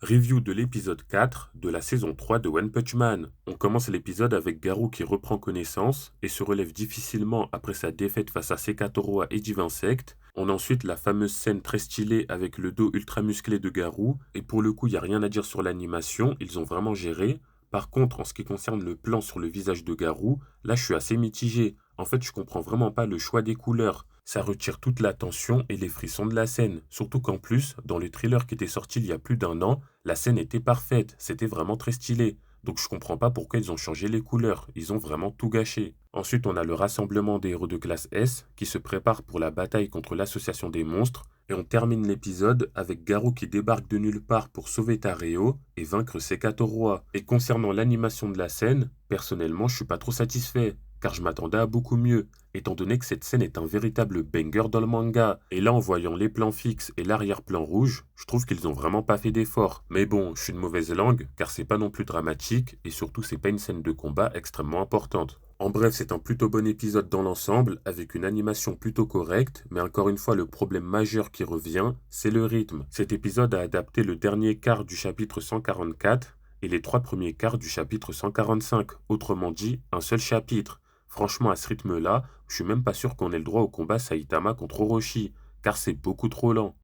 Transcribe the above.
Review de l'épisode 4 de la saison 3 de One Punch Man. On commence l'épisode avec Garou qui reprend connaissance et se relève difficilement après sa défaite face à Sekatoro et Divinsect. On a ensuite la fameuse scène très stylée avec le dos ultra musclé de Garou. Et pour le coup, il n'y a rien à dire sur l'animation, ils ont vraiment géré. Par contre, en ce qui concerne le plan sur le visage de Garou, là je suis assez mitigé. En fait, je comprends vraiment pas le choix des couleurs. Ça retire toute l'attention et les frissons de la scène. Surtout qu'en plus, dans le thriller qui était sorti il y a plus d'un an, la scène était parfaite, c'était vraiment très stylé. Donc je comprends pas pourquoi ils ont changé les couleurs, ils ont vraiment tout gâché. Ensuite, on a le rassemblement des héros de classe S qui se préparent pour la bataille contre l'association des monstres. Et on termine l'épisode avec Garou qui débarque de nulle part pour sauver Tareo et vaincre Sekatoroa. Et concernant l'animation de la scène, personnellement, je suis pas trop satisfait, car je m'attendais à beaucoup mieux, étant donné que cette scène est un véritable banger dans le manga. Et là, en voyant les plans fixes et l'arrière-plan rouge, je trouve qu'ils ont vraiment pas fait d'effort. Mais bon, je suis de mauvaise langue, car c'est pas non plus dramatique, et surtout c'est pas une scène de combat extrêmement importante. En bref, c'est un plutôt bon épisode dans l'ensemble, avec une animation plutôt correcte, mais encore une fois, le problème majeur qui revient, c'est le rythme. Cet épisode a adapté le dernier quart du chapitre 144 et les 3 premiers quarts du chapitre 145, autrement dit, un seul chapitre. Franchement, à ce rythme-là, je suis même pas sûr qu'on ait le droit au combat Saitama contre Orochi, car c'est beaucoup trop lent.